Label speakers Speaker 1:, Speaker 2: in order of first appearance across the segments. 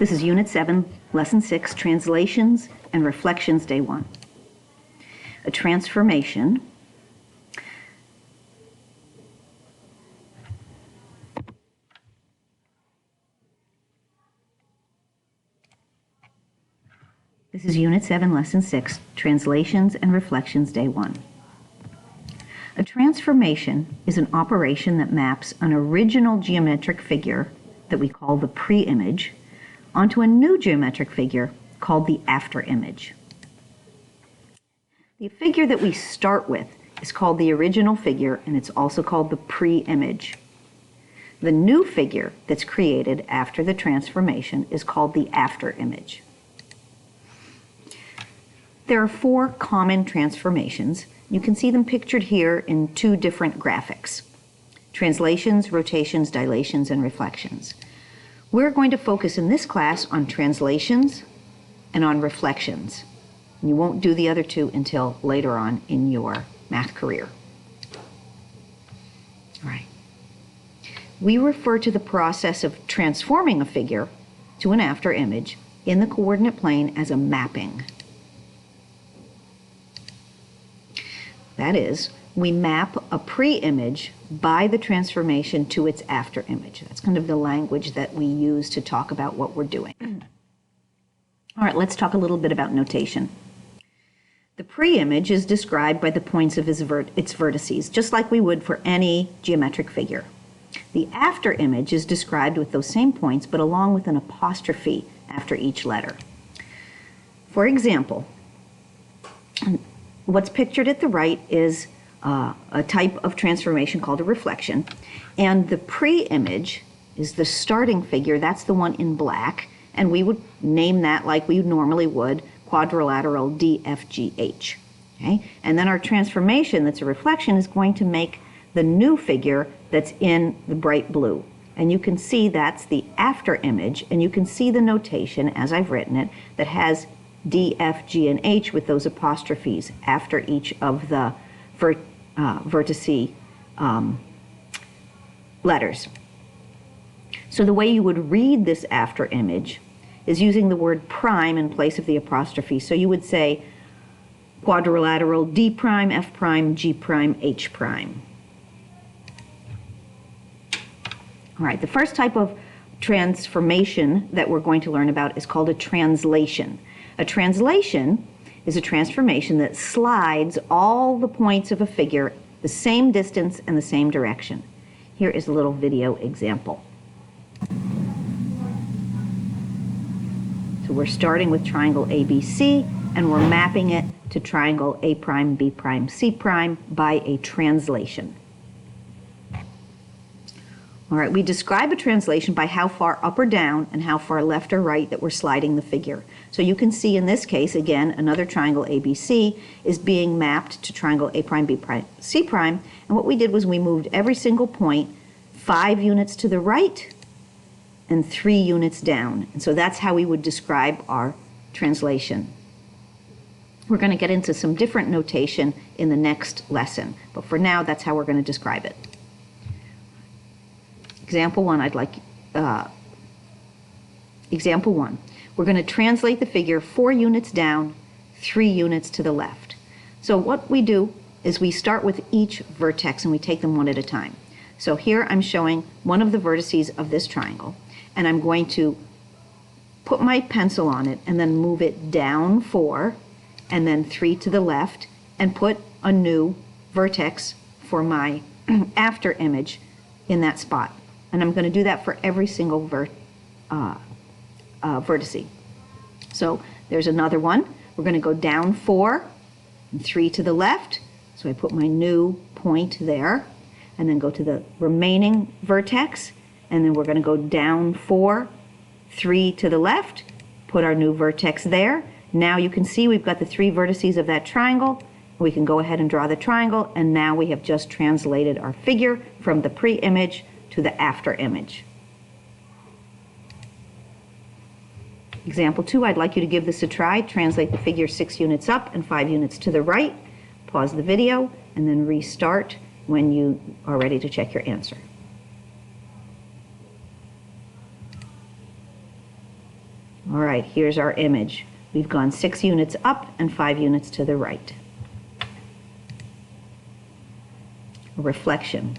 Speaker 1: This is Unit 7, Lesson 6, Translations and Reflections, Day 1. A transformation This is Unit 7, Lesson 6, Translations and Reflections, Day 1. A transformation is an operation that maps an original geometric figure that we call the pre-image onto a new geometric figure called the after-image. The figure that we start with is called the original figure, and it's also called the pre-image. The new figure that's created after the transformation is called the after-image. There are 4 common transformations. You can see them pictured here in 2 different graphics: translations, rotations, dilations, and reflections. We're going to focus in this class on translations and on reflections. You won't do the other 2 until later on in your math career. All right. We refer to the process of transforming a figure to an after image in the coordinate plane as a mapping. That is, we map a pre-image by the transformation to its after image. That's kind of the language that we use to talk about what we're doing. All right, let's talk a little bit about notation. The pre-image is described by the points of its vertices, just like we would for any geometric figure. The after image is described with those same points, but along with an apostrophe after each letter. For example, what's pictured at the right is a type of transformation called a reflection, and the pre-image is the starting figure. That's the one in black, and we would name that like we normally would, quadrilateral DFGH. Okay? And then our transformation that's a reflection is going to make the new figure that's in the bright blue. And you can see that's the after image, and you can see the notation as I've written it that has D, F, G, and H with those apostrophes after each of the vertice letters. So the way you would read this after image is using the word prime in place of the apostrophe. So you would say quadrilateral D prime, F prime, G prime, H prime. All right, the first type of transformation that we're going to learn about is called a translation. A translation is a transformation that slides all the points of a figure the same distance and the same direction. Here is a little video example. So we're starting with triangle ABC, and we're mapping it to triangle A prime, B prime, C prime by a translation. All right, we describe a translation by how far up or down and how far left or right that we're sliding the figure. So you can see in this case, again, another triangle ABC is being mapped to triangle A prime, B prime, C prime. And what we did was we moved every single point 5 units to the right and 3 units down. And so that's how we would describe our translation. We're going to get into some different notation in the next lesson, but for now, that's how we're going to describe it. Example 1, Example 1. We're going to translate the figure 4 units down, 3 units to the left. So what we do is we start with each vertex and we take them one at a time. So here I'm showing one of the vertices of this triangle, and I'm going to put my pencil on it and then move it down 4 and then 3 to the left and put a new vertex for my after image in that spot. And I'm going to do that for every single vertice. So there's another one. We're going to go down 4 and 3 to the left. So I put my new point there, and then go to the remaining vertex, and then we're going to go down 4, 3 to the left, put our new vertex there. Now you can see we've got the 3 vertices of that triangle. We can go ahead and draw the triangle, and now we have just translated our figure from the pre-image to the after image. Example 2, I'd like you to give this a try. Translate the figure 6 units up and 5 units to the right. Pause the video and then restart when you are ready to check your answer. All right, here's our image. We've gone 6 units up and 5 units to the right. A reflection.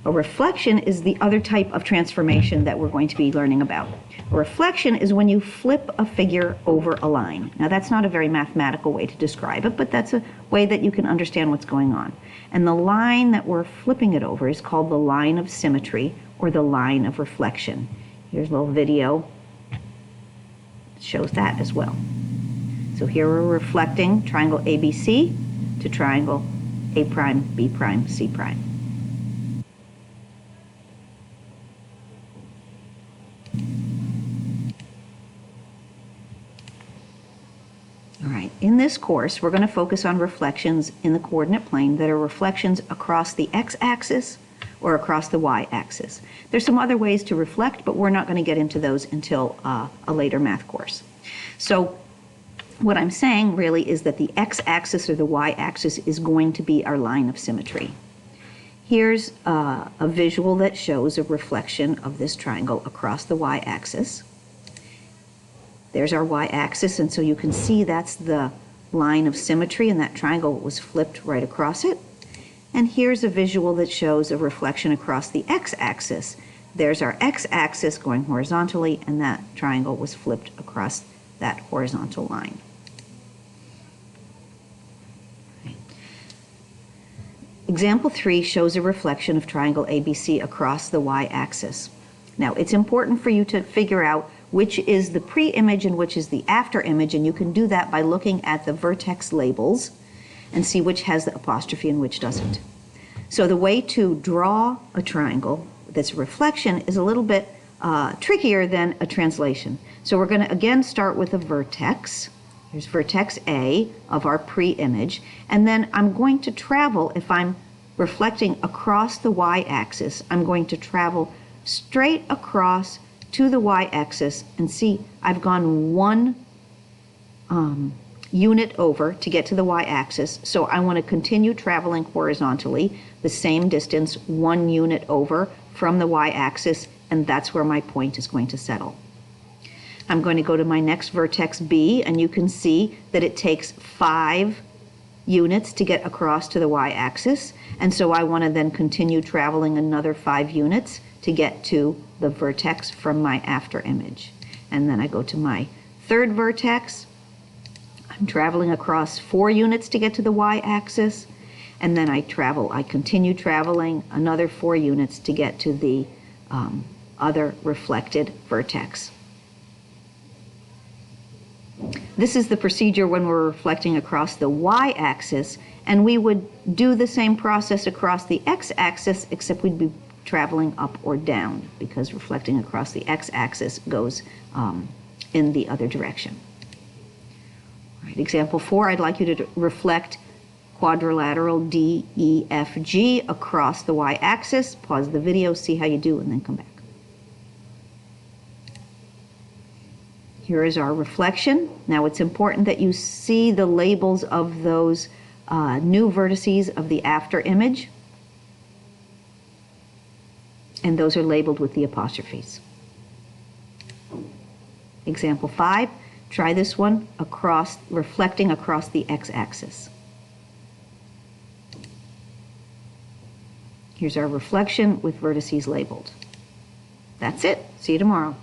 Speaker 1: A reflection is the other type of transformation that we're going to be learning about. A reflection is when you flip a figure over a line. Now that's not a very mathematical way to describe it, but that's a way that you can understand what's going on. And the line that we're flipping it over is called the line of symmetry or the line of reflection. Here's a little video that shows that as well. So here we're reflecting triangle ABC to triangle A prime, B prime, C prime. All right, in this course, we're going to focus on reflections in the coordinate plane that are reflections across the x-axis or across the y-axis. There's some other ways to reflect, but we're not going to get into those until a later math course. So what I'm saying really is that the x-axis or the y-axis is going to be our line of symmetry. Here's a visual that shows a reflection of this triangle across the y-axis. There's our y-axis, and so you can see that's the line of symmetry, and that triangle was flipped right across it. And here's a visual that shows a reflection across the x-axis. There's our x-axis going horizontally, and that triangle was flipped across that horizontal line. Example 3 shows a reflection of triangle ABC across the y-axis. Now, it's important for you to figure out which is the pre-image and which is the after image, and you can do that by looking at the vertex labels and see which has the apostrophe and which doesn't. So the way to draw a triangle that's a reflection is a little bit trickier than a translation. So we're going to again start with a vertex. Here's vertex A of our pre-image, and then I'm going to travel, if I'm reflecting across the y-axis, I'm going to travel straight across to the y-axis, and see I've gone 1 unit over to get to the y-axis, so I want to continue traveling horizontally the same distance 1 unit over from the y-axis, and that's where my point is going to settle. I'm going to go to my next vertex B, and you can see that it takes 5 units to get across to the y-axis, and so I want to then continue traveling another 5 units to get to the vertex from my after image. And then I go to my third vertex. I'm traveling across 4 units to get to the y-axis, and then I continue traveling another 4 units to get to the other reflected vertex. This is the procedure when we're reflecting across the y-axis, and we would do the same process across the x-axis, except we'd be traveling up or down, because reflecting across the x-axis goes in the other direction. All right, example 4, I'd like you to reflect quadrilateral DEFG across the y-axis. Pause the video, see how you do, and then come back. Here is our reflection. Now it's important that you see the labels of those new vertices of the after image, and those are labeled with the apostrophes. Example 5, try this one reflecting across the x-axis. Here's our reflection with vertices labeled. That's it. See you tomorrow.